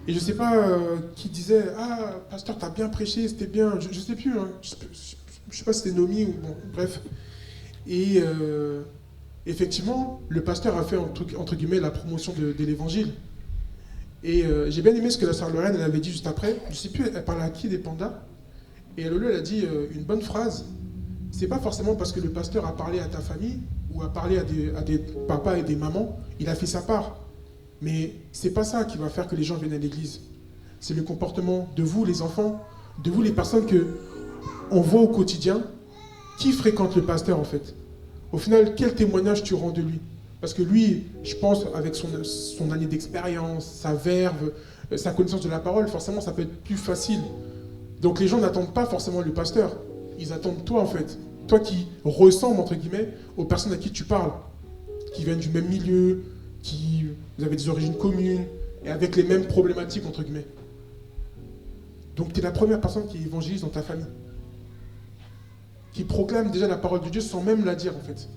et je sais pas qui disait « Ah, pasteur, t'as bien prêché, c'était bien. » Je sais plus, hein, je sais pas si c'était Nomi ou bon, bref. Et effectivement, le pasteur a fait entre guillemets la promotion de l'évangile. Et j'ai bien aimé ce que la sœur Lorraine elle avait dit juste après. Je sais plus, elle parlait à qui des pandas. Et elle a dit une bonne phrase. C'est pas forcément parce que le pasteur a parlé à ta famille ou a parlé à des papas et des mamans, il a fait sa part. Mais c'est pas ça qui va faire que les gens viennent à l'église. C'est le comportement de vous, les enfants, de vous, les personnes que on voit au quotidien, qui fréquente le pasteur en fait. Au final, quel témoignage tu rends de lui? Parce que lui, je pense, avec son année d'expérience, sa verve, sa connaissance de la parole, forcément, ça peut être plus facile. Donc les gens n'attendent pas forcément le pasteur. Ils attendent toi, en fait. Toi qui ressembles, entre guillemets, aux personnes à qui tu parles. Qui viennent du même milieu, vous avez des origines communes, et avec les mêmes problématiques, entre guillemets. Donc tu es la première personne qui évangélise dans ta famille. Qui proclame déjà la parole de Dieu sans même la dire, en fait.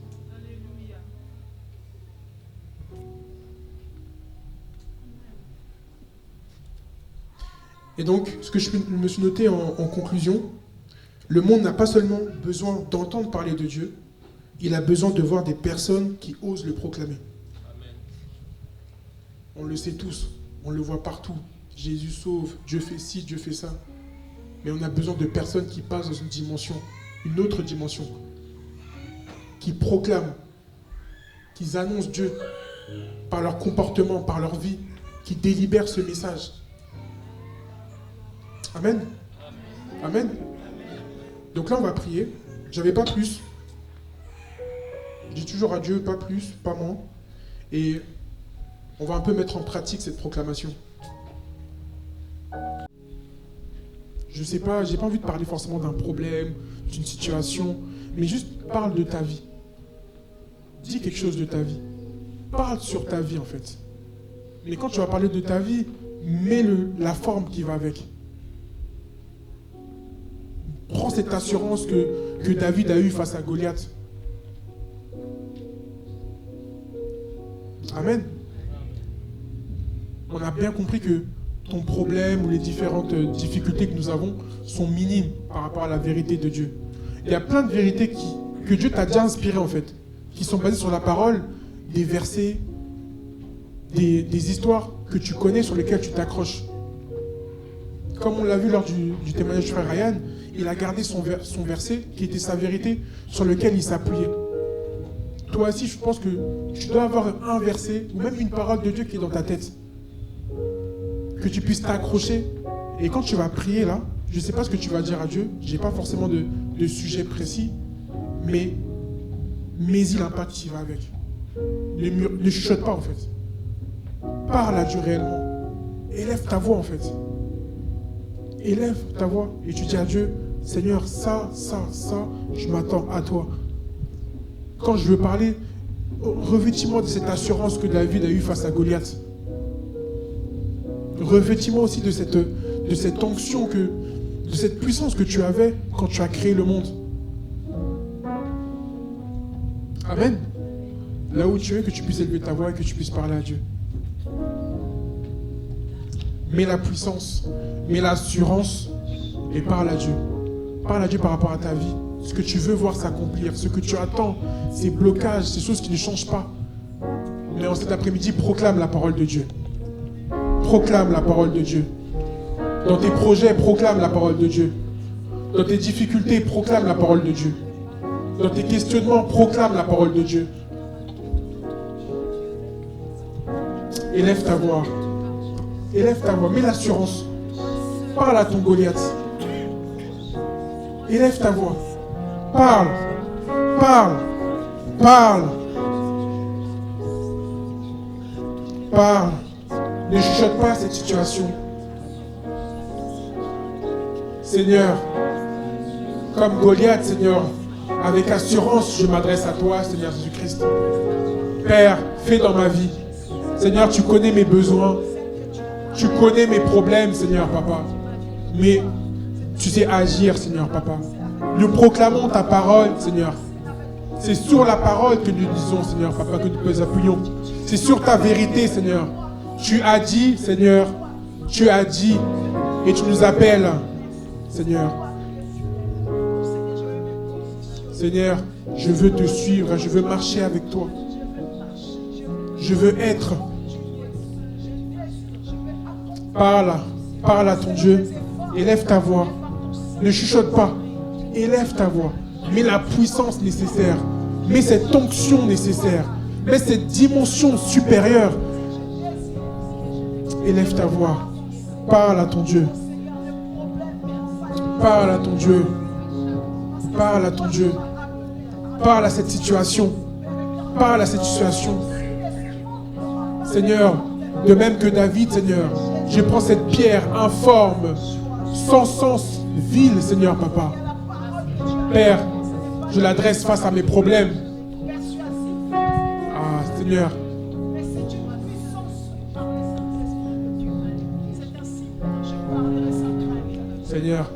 Et donc, ce que je me suis noté en conclusion, le monde n'a pas seulement besoin d'entendre parler de Dieu, il a besoin de voir des personnes qui osent le proclamer. Amen. On le sait tous, on le voit partout. Jésus sauve, Dieu fait ci, Dieu fait ça. Mais on a besoin de personnes qui passent dans une dimension, une autre dimension, qui proclament, qui annoncent Dieu par leur comportement, par leur vie, qui délibèrent ce message. Amen. Amen. Donc là, on va prier. J'avais pas plus. Je dis toujours à Dieu, pas plus, pas moins. Et on va un peu mettre en pratique cette proclamation. Je sais pas, j'ai pas envie de parler forcément d'un problème, d'une situation, mais juste parle de ta vie. Dis quelque chose de ta vie. Parle sur ta vie en fait. Mais quand tu vas parler de ta vie, mets la forme qui va avec. Prends cette assurance que David a eue face à Goliath. Amen. On a bien compris que ton problème ou les différentes difficultés que nous avons sont minimes par rapport à la vérité de Dieu. Il y a plein de vérités que Dieu t'a déjà inspirées en fait, qui sont basées sur la parole, des versets, des histoires que tu connais, sur lesquelles tu t'accroches. Comme on l'a vu lors du témoignage du frère Ryan, il a gardé son verset, qui était sa vérité, sur lequel il s'appuyait. Toi aussi, je pense que tu dois avoir un verset, ou même une parole de Dieu qui est dans ta tête. Que tu puisses t'accrocher. Et quand tu vas prier là, je ne sais pas ce que tu vas dire à Dieu, je n'ai pas forcément de sujet précis, mais mets-y l'impact qui va avec. Ne chuchote pas en fait. Parle à Dieu réellement. Élève ta voix en fait. Élève ta voix et tu dis à Dieu, Seigneur, ça, je m'attends à toi. Quand je veux parler, revêtis-moi de cette assurance que David a eue face à Goliath. Revêtis-moi aussi de cette onction, de cette puissance que tu avais quand tu as créé le monde. Amen. Là où tu es, que tu puisses élever ta voix et que tu puisses parler à Dieu. Mets la puissance, mets l'assurance et parle à Dieu. Parle à Dieu par rapport à ta vie. Ce que tu veux voir s'accomplir, ce que tu attends, ces blocages, ces choses qui ne changent pas. Mais en cet après-midi, proclame la parole de Dieu. Proclame la parole de Dieu. Dans tes projets, proclame la parole de Dieu. Dans tes difficultés, proclame la parole de Dieu. Dans tes questionnements, proclame la parole de Dieu. Élève ta voix. Élève ta voix. Mets l'assurance. Parle à ton Goliath. Élève ta voix. Parle. Parle. Parle. Parle. Ne chuchote pas cette situation. Seigneur, comme Goliath, Seigneur, avec assurance, je m'adresse à toi, Seigneur Jésus-Christ. Père, fais dans ma vie. Seigneur, tu connais mes besoins. Tu connais mes problèmes, Seigneur, Papa. Mais tu sais agir, Seigneur, Papa. Nous proclamons ta parole, Seigneur. C'est sur la parole que nous disons, Seigneur, Papa, que nous nous appuyons. C'est sur ta vérité, Seigneur. Tu as dit, Seigneur, tu as dit, et tu nous appelles, Seigneur. Seigneur, je veux te suivre, je veux marcher avec toi. Je veux être. Parle à ton Dieu. Élève ta voix. Ne chuchote pas. Élève ta voix. Mets la puissance nécessaire. Mets cette onction nécessaire. Mets cette dimension supérieure. Élève ta voix. Parle à ton Dieu. Parle à ton Dieu. Parle à ton Dieu. Parle à cette situation. Parle à cette situation. Seigneur, de même que David, Seigneur, je prends cette pierre informe, sans sens, vile, Seigneur, Papa. Père, je l'adresse face à mes problèmes. Ah, Seigneur. Seigneur,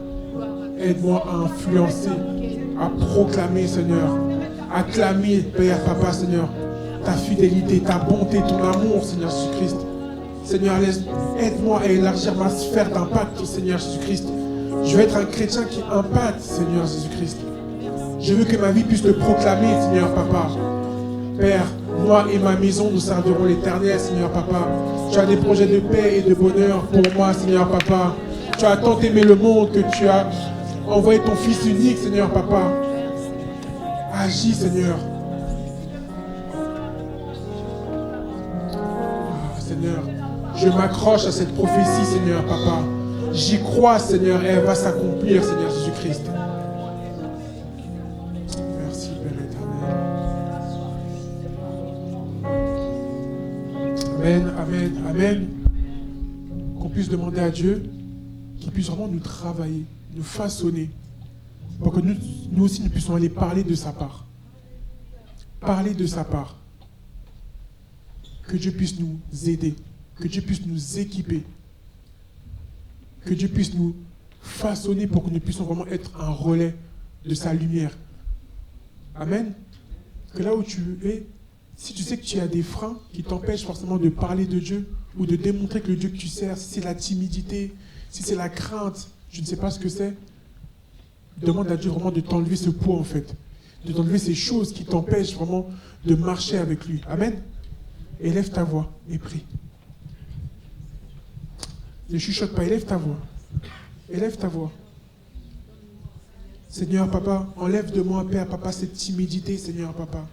aide-moi à influencer, à proclamer, Seigneur, à clamer, Père, Papa, Seigneur, ta fidélité, ta bonté, ton amour, Seigneur Jésus-Christ. Seigneur, aide-moi à élargir ma sphère d'impact, Seigneur Jésus-Christ. Je veux être un chrétien qui impacte, Seigneur Jésus-Christ. Je veux que ma vie puisse le proclamer, Seigneur Papa. Père, moi et ma maison, nous servirons l'Éternel, Seigneur Papa. Tu as des projets de paix et de bonheur pour moi, Seigneur Papa. Tu as tant aimé le monde que tu as envoyé ton Fils unique, Seigneur Papa. Agis, Seigneur. Seigneur, je m'accroche à cette prophétie, Seigneur Papa. J'y crois, Seigneur, et elle va s'accomplir, Seigneur Jésus-Christ. Merci, Père éternel. Amen, amen, amen. Qu'on puisse demander à Dieu qu'il puisse vraiment nous travailler, nous façonner, pour que nous aussi nous puissions aller parler de sa part. Parler de sa part. Que Dieu puisse nous aider, que Dieu puisse nous équiper, que Dieu puisse nous façonner pour que nous puissions vraiment être un relais de sa lumière. Amen. Que là où tu es, si tu sais que tu as des freins qui t'empêchent forcément de parler de Dieu ou de démontrer que le Dieu que tu sers, si c'est la timidité, si c'est la crainte, je ne sais pas ce que c'est, demande à Dieu vraiment de t'enlever ce poids en fait, de t'enlever ces choses qui t'empêchent vraiment de marcher avec lui. Amen. Élève ta voix et prie. Ne chuchote pas, élève ta voix. Élève ta voix. Seigneur Papa, enlève de moi, Père Papa, cette timidité, Seigneur Papa,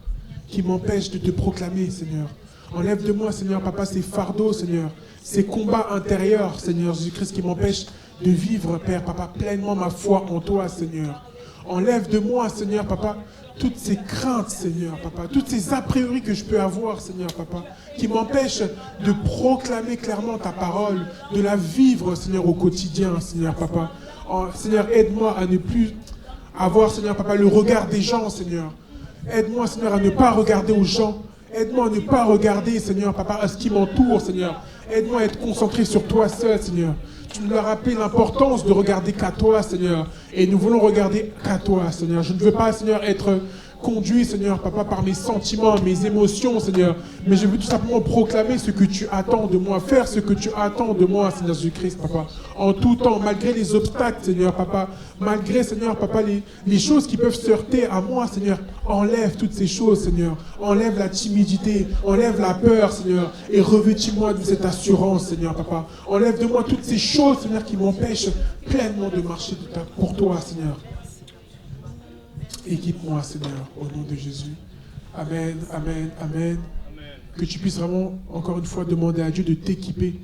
qui m'empêche de te proclamer, Seigneur. Enlève de moi, Seigneur Papa, ces fardeaux, Seigneur, ces combats intérieurs, Seigneur Jésus-Christ, qui m'empêchent de vivre, Père Papa, pleinement ma foi en toi, Seigneur. Enlève de moi, Seigneur Papa, toutes ces craintes, Seigneur Papa, toutes ces a priori que je peux avoir, Seigneur Papa, qui m'empêchent de proclamer clairement ta parole, de la vivre, Seigneur, au quotidien, Seigneur Papa. Oh, Seigneur, aide-moi à ne plus avoir, Seigneur Papa, le regard des gens, Seigneur. Aide-moi, Seigneur, à ne pas regarder aux gens. Aide-moi à ne pas regarder, Seigneur Papa, à ce qui m'entoure, Seigneur. Aide-moi à être concentré sur toi seul, Seigneur. Tu nous as rappelé l'importance de regarder qu'à toi, Seigneur. Et nous voulons regarder qu'à toi, Seigneur. Je ne veux pas, Seigneur, être conduit, Seigneur, Papa, par mes sentiments, mes émotions, Seigneur. Mais je veux tout simplement proclamer ce que tu attends de moi. Faire ce que tu attends de moi, Seigneur Jésus-Christ, Papa. En tout temps, malgré les obstacles, Seigneur, Papa. Malgré, Seigneur, Papa, les choses qui peuvent se heurter à moi, Seigneur. Enlève toutes ces choses, Seigneur. Enlève la timidité. Enlève la peur, Seigneur. Et revêtis-moi de cette assurance, Seigneur, Papa. Enlève de moi toutes ces choses, Seigneur, qui m'empêchent pleinement de marcher pour toi, Seigneur. Équipe-moi, Seigneur, au nom de Jésus. Amen, amen, amen. Que tu puisses vraiment, encore une fois, demander à Dieu de t'équiper,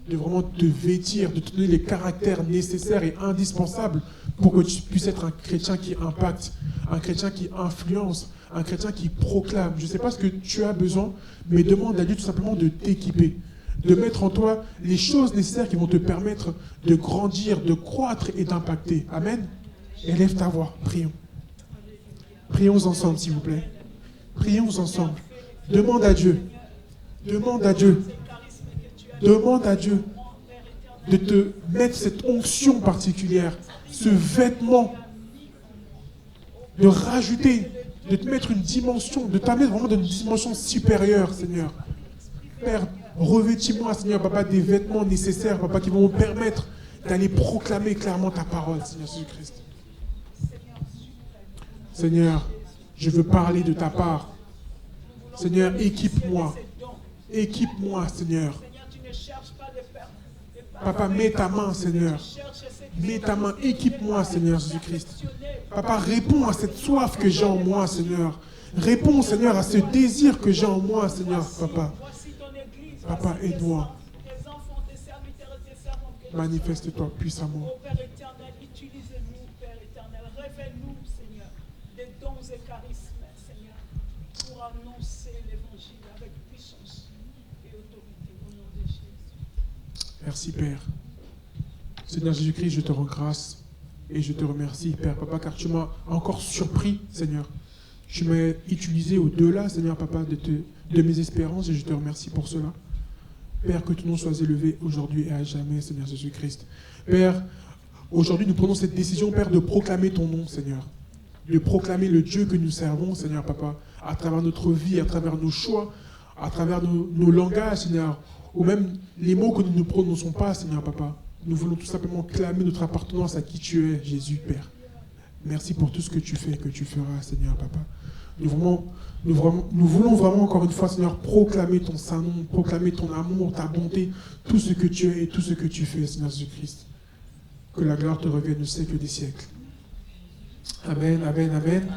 de vraiment te vêtir, de te donner les caractères nécessaires et indispensables pour que tu puisses être un chrétien qui impacte, un chrétien qui influence, un chrétien qui proclame. Je ne sais pas ce que tu as besoin, mais demande à Dieu tout simplement de t'équiper, de mettre en toi les choses nécessaires qui vont te permettre de grandir, de croître et d'impacter. Amen. Élève ta voix, prions. Prions ensemble, s'il vous plaît. Prions ensemble. Demande à Dieu. Demande à Dieu. Demande à Dieu de te mettre cette onction particulière, ce vêtement, de rajouter, de te mettre une dimension, de t'amener vraiment dans une dimension supérieure, Seigneur. Père, revêtis-moi, Seigneur, Papa, des vêtements nécessaires, Papa, qui vont me permettre d'aller proclamer clairement ta parole, Seigneur Jésus-Christ. Seigneur, je veux parler de ta part. Seigneur, équipe-moi. Équipe-moi, Seigneur. Papa, mets ta main, Seigneur. Mets ta main, équipe-moi, Seigneur Jésus-Christ. Papa, réponds à cette soif que j'ai en moi, Seigneur. Réponds, Seigneur, à ce désir que j'ai en moi, Seigneur, Papa. Papa, aide-moi. Manifeste-toi puissamment. Et charisme, Seigneur, pour annoncer l'évangile avec puissance et autorité au nom de Jésus. Merci, Père. Seigneur Jésus-Christ, je te rends grâce et je te remercie, Père, Papa, car tu m'as encore surpris, Seigneur. Tu m'as utilisé au-delà, Seigneur, Papa, de mes espérances et je te remercie pour cela. Père, que ton nom soit élevé aujourd'hui et à jamais, Seigneur Jésus-Christ. Père, aujourd'hui, nous prenons cette décision, Père, de proclamer ton nom, Seigneur. De proclamer le Dieu que nous servons, Seigneur Papa, à travers notre vie, à travers nos choix, à travers nos langages, Seigneur, ou même les mots que nous ne prononçons pas, Seigneur Papa. Nous voulons tout simplement clamer notre appartenance à qui tu es, Jésus, Père. Merci pour tout ce que tu fais et que tu feras, Seigneur, Papa. Nous voulons vraiment, encore une fois, Seigneur, proclamer ton saint nom, proclamer ton amour, ta bonté, tout ce que tu es et tout ce que tu fais, Seigneur Jésus-Christ. Que la gloire te revienne au siècle des siècles. Amen, amen, amen.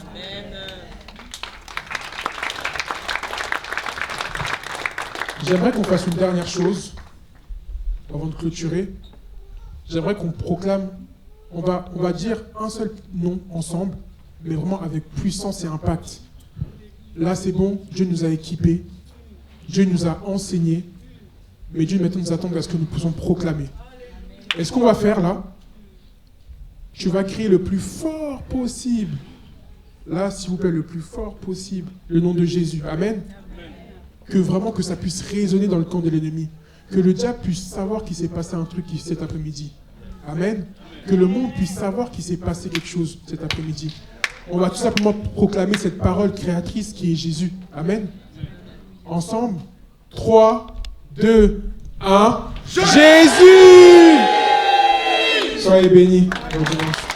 J'aimerais qu'on fasse une dernière chose avant de clôturer. J'aimerais qu'on proclame, on va dire un seul nom ensemble, mais vraiment avec puissance et impact. Là, c'est bon, Dieu nous a équipés, Dieu nous a enseignés, mais Dieu maintenant nous attend à ce que nous puissions proclamer. Et ce qu'on va faire là, tu vas crier le plus fort possible. Là, s'il vous plaît, le plus fort possible, le nom de Jésus. Amen. Que vraiment que ça puisse résonner dans le camp de l'ennemi. Que le diable puisse savoir qu'il s'est passé un truc cet après-midi. Amen. Que le monde puisse savoir qu'il s'est passé quelque chose cet après-midi. On va tout simplement proclamer cette parole créatrice qui est Jésus. Amen. Ensemble. 3, 2, 1. Jésus! Soyez bénis. Bon dimanche.